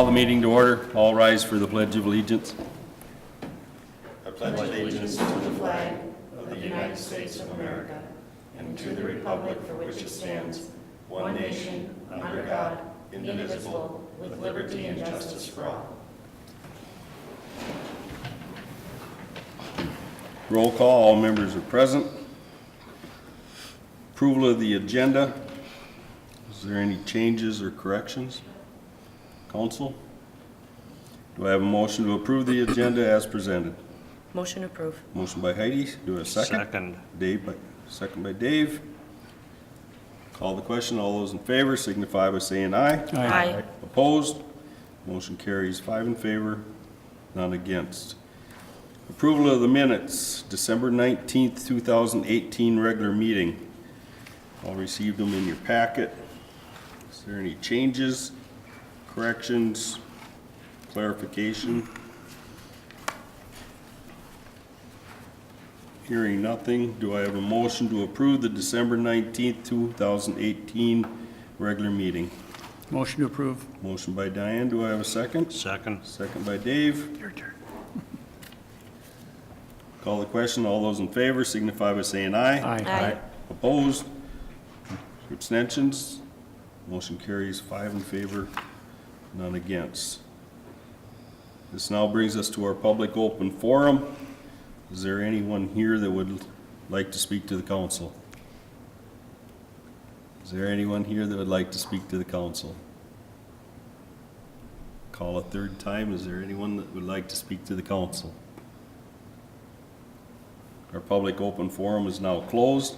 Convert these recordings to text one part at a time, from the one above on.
call the meeting to order. All rise for the Pledge of Allegiance. I pledge allegiance to the flag of the United States of America and to the republic for which it stands, one nation, under God, indivisible, with liberty and justice for all. Roll call, all members are present. Approval of the agenda. Is there any changes or corrections? Council? Do I have a motion to approve the agenda as presented? Motion approved. Motion by Heidi. Do I have a second? Second. Second by Dave. Call the question. All those in favor signify by saying aye. Aye. Opposed? Motion carries 5 in favor, none against. Approval of the minutes, December 19th, 2018 regular meeting. All received them in your packet. Is there any changes, corrections, clarification? Hearing nothing, do I have a motion to approve the December 19th, 2018 regular meeting? Motion to approve. Motion by Diane, do I have a second? Second. Second by Dave. Your turn. Call the question, all those in favor signify by saying aye. Aye. Opposed? Abstentions? Motion carries 5 in favor, none against. This now brings us to our public open forum. Is there anyone here that would like to speak to the council? Is there anyone here that would like to speak to the council? Call a third time. Is there anyone that would like to speak to the council? Our public open forum is now closed.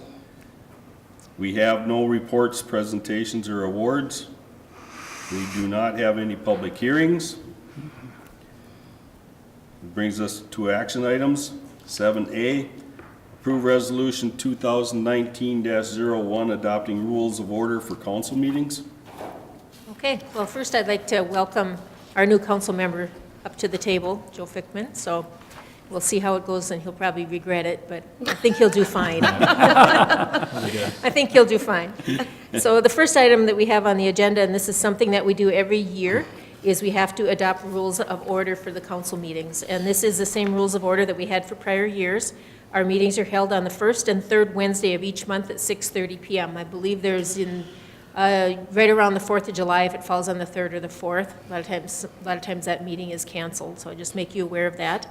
We have no reports, presentations, or awards. We do not have any public hearings. It brings us to action items. 7A, approve resolution 2019-01 adopting rules of order for council meetings. Okay, well, first I'd like to welcome our new council member up to the table, Joe Fickman. So we'll see how it goes, and he'll probably regret it, but I think he'll do fine. I think he'll do fine. So the first item that we have on the agenda, and this is something that we do every year, is we have to adopt rules of order for the council meetings. And this is the same rules of order that we had for prior years. Our meetings are held on the first and third Wednesday of each month at 6:30 p.m. I believe there's right around the 4th of July, if it falls on the 3rd or the 4th. A lot of times that meeting is canceled, so I just make you aware of that.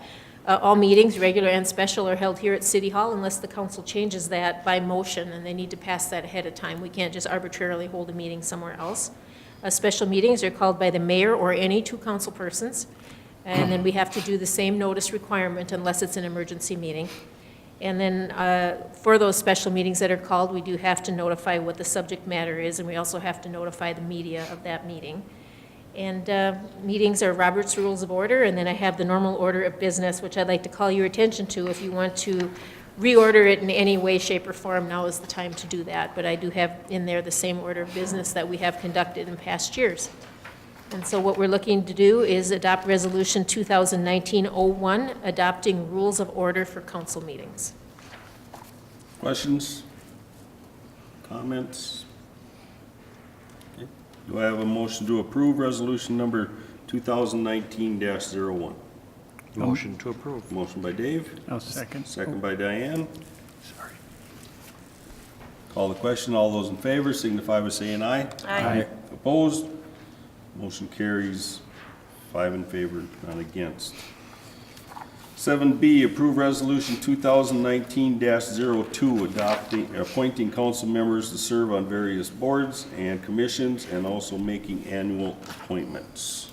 All meetings, regular and special, are held here at City Hall unless the council changes that by motion, and they need to pass that ahead of time. We can't just arbitrarily hold a meeting somewhere else. Special meetings are called by the mayor or any two council persons, and then we have to do the same notice requirement unless it's an emergency meeting. And then for those special meetings that are called, we do have to notify what the subject matter is, and we also have to notify the media of that meeting. And meetings are Robert's Rules of Order, and then I have the normal order of business, which I'd like to call your attention to. If you want to reorder it in any way, shape, or form, now is the time to do that. But I do have in there the same order of business that we have conducted in past years. And so what we're looking to do is adopt Resolution 2019-01, adopting rules of order for council meetings. Questions? Comments? Okay. Do I have a motion to approve resolution number 2019-01? Motion to approve. Motion by Dave. I'll second. Second by Diane. Sorry. Call the question. All those in favor signify by saying aye. Aye. Opposed? Motion carries 5 in favor, none against. 7B, approve resolution 2019-02, appointing council members to serve on various boards and commissions and also making annual appointments.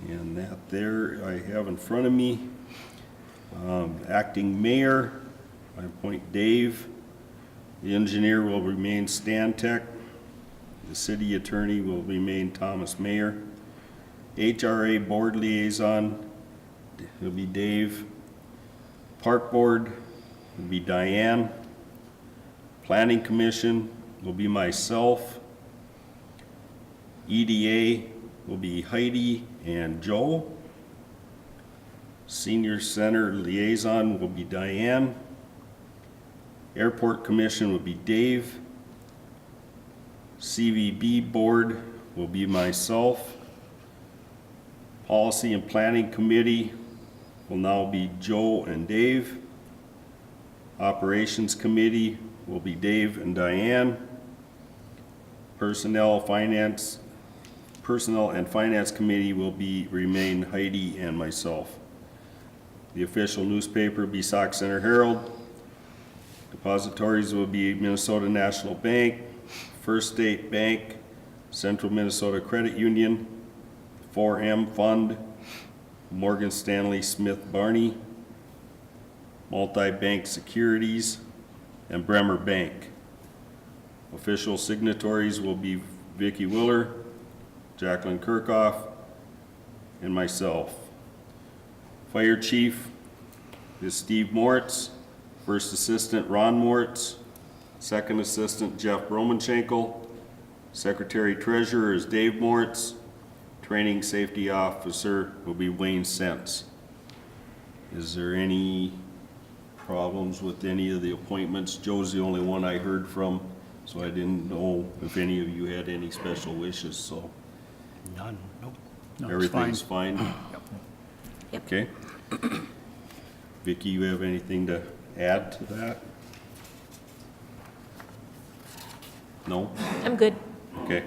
And that there I have in front of me. Acting mayor, I appoint Dave. The engineer will remain Stan Tech. The city attorney will remain Thomas Mayer. HRA board liaison will be Dave. Park board will be Diane. Planning commission will be myself. EDA will be Heidi and Joe. Senior Center liaison will be Diane. Airport commission will be Dave. CVB board will be myself. Policy and Planning Committee will now be Joe and Dave. Operations Committee will be Dave and Diane. Personnel and Finance Committee will remain Heidi and myself. The official newspaper will be Sauk Center Herald. Depositories will be Minnesota National Bank, First State Bank, Central Minnesota Credit Union, 4M Fund, Morgan Stanley Smith Barney, Multi-Bank Securities, and Bremer Bank. Official signatories will be Vicki Willer, Jacqueline Kirkhoff, and myself. Fire Chief is Steve Moritz, First Assistant Ron Moritz, Second Assistant Jeff Romanchenko, Secretary Treasurer is Dave Moritz, Training Safety Officer will be Wayne Sentz. Is there any problems with any of the appointments? Joe's the only one I heard from, so I didn't know if any of you had any special wishes, so None, nope. No, it's everything's fine? Yep. Okay. Vicki, you have anything to add to that? No? I'm good. Okay.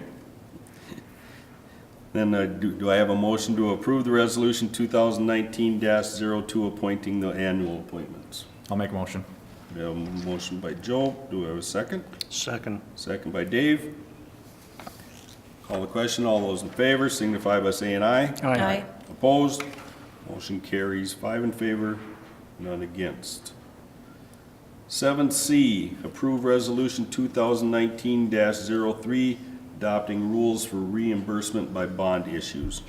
Then do I have a motion to approve the resolution 2019-02 appointing the annual appointments? I'll make a motion. We have a motion by Joe. Do I have a second? Second. Second by Dave. Call the question. All those in favor signify by saying aye. Aye. Opposed? Motion carries 5 in favor, none against. 7C, approve resolution 2019-03, adopting rules for reimbursement by bond issues.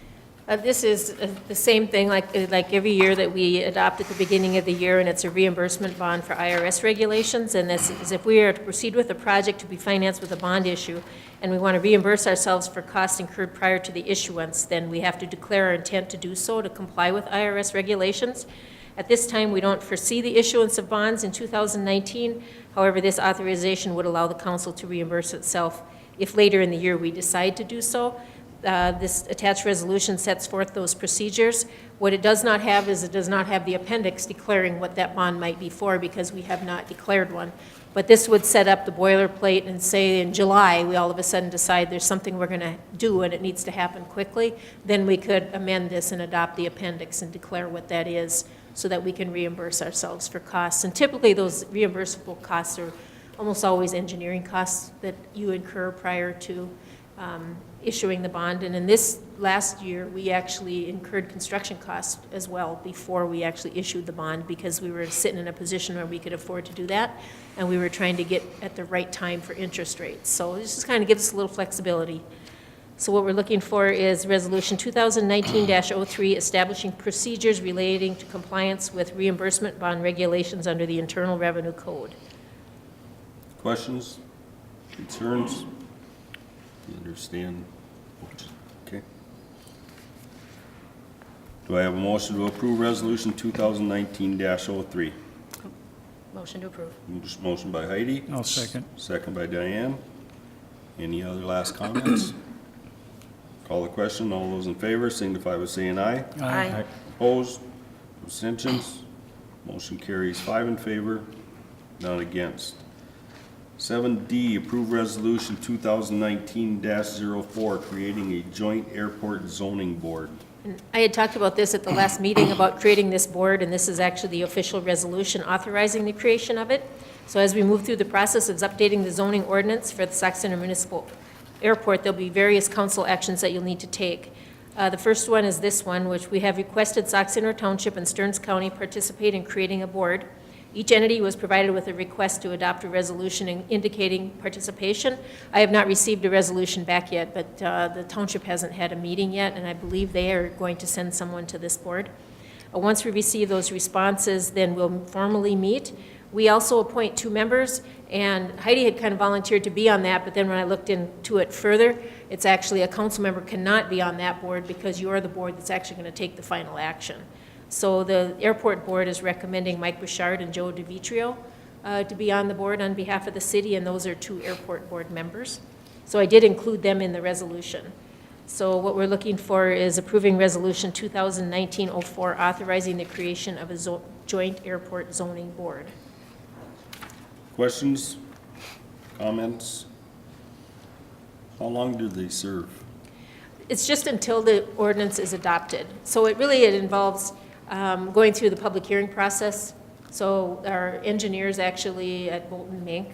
This is the same thing like every year that we adopt at the beginning of the year, and it's a reimbursement bond for IRS regulations. And this is if we are to proceed with a project to be financed with a bond issue, and we want to reimburse ourselves for costs incurred prior to the issuance, then we have to declare our intent to do so to comply with IRS regulations. At this time, we don't foresee the issuance of bonds in 2019. However, this authorization would allow the council to reimburse itself if later in the year we decide to do so. This attached resolution sets forth those procedures. What it does not have is it does not have the appendix declaring what that bond might be for, because we have not declared one. But this would set up the boilerplate, and say in July, we all of a sudden decide there's something we're going to do and it needs to happen quickly, then we could amend this and adopt the appendix and declare what that is so that we can reimburse ourselves for costs. And typically those reimbursable costs are almost always engineering costs that you incur prior to issuing the bond. And in this last year, we actually incurred construction costs as well before we actually issued the bond, because we were sitting in a position where we could afford to do that, and we were trying to get at the right time for interest rates. So this just kind of gives us a little flexibility. So what we're looking for is Resolution 2019-03, establishing procedures relating to compliance with reimbursement bond regulations under the Internal Revenue Code. Questions? Concerns? You understand? Okay. Do I have a motion to approve resolution 2019-03? Motion to approve. Motion by Heidi. I'll second. Second by Diane. Any other last comments? Call the question. All those in favor signify by saying aye. Aye. Opposed? Abstentions? Motion carries 5 in favor, none against. 7D, approve resolution 2019-04, creating a joint airport zoning board. And I had talked about this at the last meeting about creating this board, and this is actually the official resolution authorizing the creation of it. So as we move through the process of updating the zoning ordinance for the Sauk Center Municipal Airport, there'll be various council actions that you'll need to take. The first one is this one, which we have requested Sauk Center Township and Stearns County participate in creating a board. Each entity was provided with a request to adopt a resolution indicating participation. I have not received a resolution back yet, but the township hasn't had a meeting yet, and I believe they are going to send someone to this board. Once we receive those responses, then we'll formally meet. We also appoint 2 members, and Heidi had kind of volunteered to be on that, but then when I looked into it further, it's actually a council member cannot be on that board because you're the board that's actually going to take the final action. So the airport board is recommending Mike Bouchard and Joe DeVitrio to be on the board on behalf of the city, and those are 2 airport board members. So I did include them in the resolution. So what we're looking for is approving Resolution 2019-04, authorizing the creation of a joint airport zoning board. Questions? Comments? How long do they serve? It's just until the ordinance is adopted. So it involves going through the public hearing process. So our engineers actually at Bolton Mink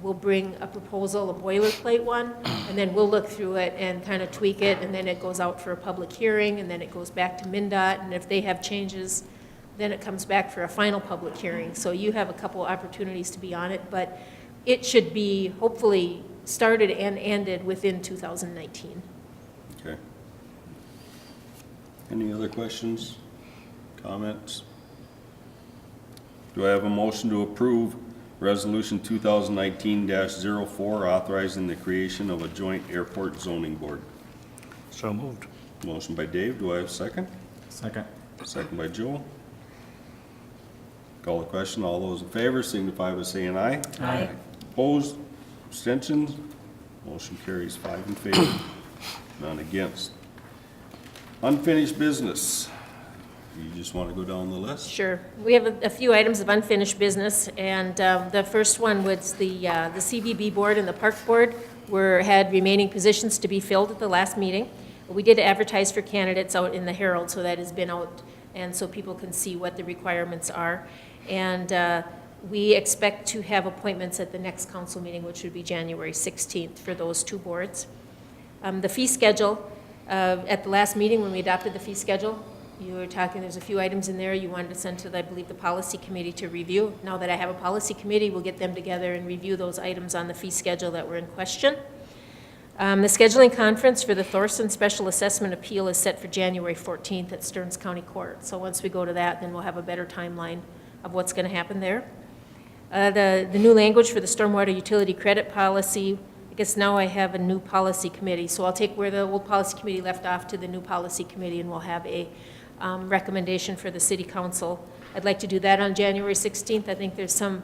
will bring a proposal, a boilerplate one, and then we'll look through it and kind of tweak it, and then it goes out for a public hearing, and then it goes back to MnDOT, and if they have changes, then it comes back for a final public hearing. So you have a couple opportunities to be on it, but it should be hopefully started and ended within 2019. Okay. Any other questions, comments? Do I have a motion to approve Resolution 2019-04, authorizing the creation of a joint airport zoning board? So moved. Motion by Dave, do I have a second? Second. Second by Joe. Call the question, all those in favor signify by saying aye. Aye. Opposed, abstentions, motion carries 5 in favor, none against. Unfinished business. You just want to go down the list? Sure. We have a few items of unfinished business, and the first one was the CVB board and the park board had remaining positions to be filled at the last meeting. We did advertise for candidates out in the Herald, so that has been out, and so people can see what the requirements are. And we expect to have appointments at the next council meeting, which would be January 16th for those two boards. The fee schedule, at the last meeting when we adopted the fee schedule, you were talking, there's a few items in there you wanted to send to, I believe, the policy committee to review. Now that I have a policy committee, we'll get them together and review those items on the fee schedule that were in question. The scheduling conference for the Thorson Special Assessment Appeal is set for January 14th at Stearns County Court. So once we go to that, then we'll have a better timeline of what's going to happen there. The new language for the stormwater utility credit policy, I guess now I have a new policy committee. So I'll take where the old policy committee left off to the new policy committee, and we'll have a recommendation for the city council. I'd like to do that on January 16th. I think there's a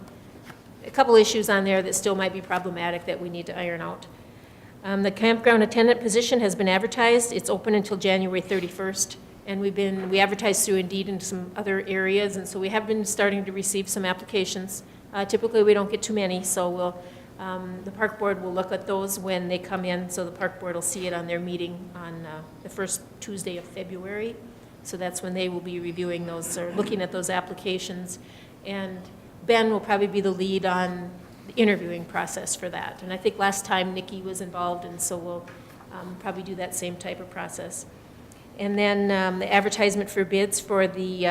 couple issues on there that still might be problematic that we need to iron out. The campground attendant position has been advertised. It's open until January 31st, and we advertised through Indeed in some other areas, and so we have been starting to receive some applications. Typically, we don't get too many, so the park board will look at those when they come in, so the park board will see it on their meeting on the first Tuesday of February. So that's when they will be reviewing those, or looking at those applications. And Ben will probably be the lead on the interviewing process for that. And I think last time Nikki was involved, and so we'll probably do that same type of process. And then the advertisement for bids for the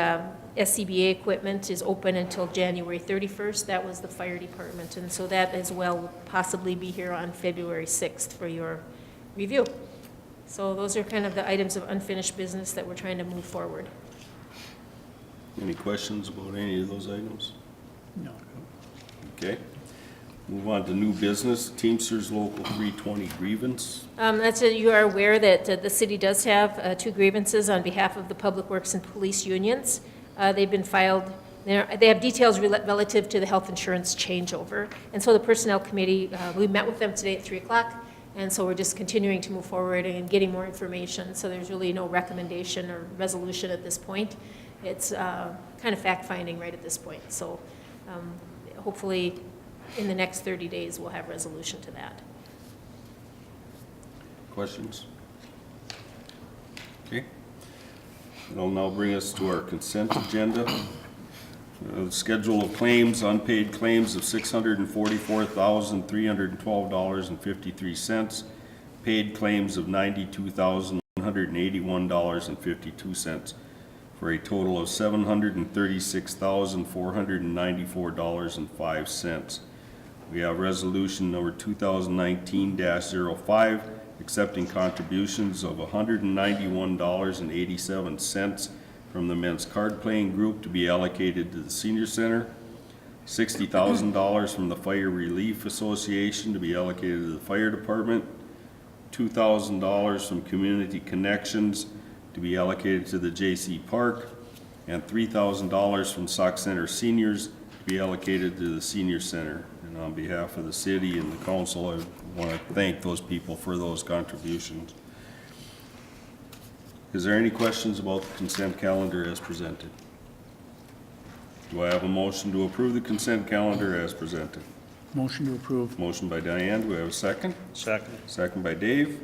SCBA equipment is open until January 31st. That was the fire department. And so that as well will possibly be here on February 6th for your review. So those are kind of the items of unfinished business that we're trying to move forward. Any questions about any of those items? No. Okay. Move on to new business, Teamsters Local 320 grievance. You are aware that the city does have 2 grievances on behalf of the Public Works and Police unions. They've been filed. They have details relative to the health insurance changeover. And so the Personnel Committee, we met with them today at 3 o'clock. And so we're just continuing to move forward and getting more information. So there's really no recommendation or resolution at this point. It's kind of fact-finding right at this point. So hopefully in the next 30 days, we'll have resolution to that. Questions? Okay. It'll now bring us to our consent agenda. Schedule of claims, unpaid claims of $644,312.53. Paid claims of $92,181.52 for a total of $736,494.05. We have resolution number 2019-05 accepting contributions of $191.87 from the men's card playing group to be allocated to the senior center, $60,000 from the Fire Relief Association to be allocated to the fire department, $2,000 from Community Connections to be allocated to the J.C. Park, and $3,000 from Sauk Center seniors to be allocated to the senior center. And on behalf of the city and the council, I want to thank those people for those contributions. Is there any questions about the consent calendar as presented? Do I have a motion to approve the consent calendar as presented? Motion to approve. Motion by Diane, do we have a second? Second. Second by Dave.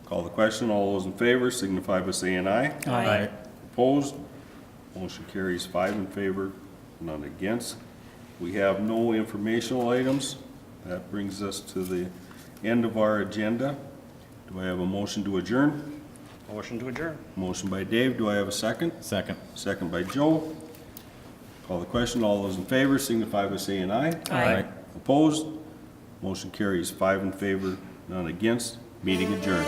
Call the question, all those in favor signify by saying aye. Aye. Opposed? Motion carries 5 in favor, none against. We have no informational items. That brings us to the end of our agenda. Do I have a motion to adjourn? Motion to adjourn. Motion by Dave, do I have a second? Second. Second by Joe. Call the question, all those in favor signify by saying aye. Aye. Opposed? Motion carries 5 in favor, none against. Meeting adjourned.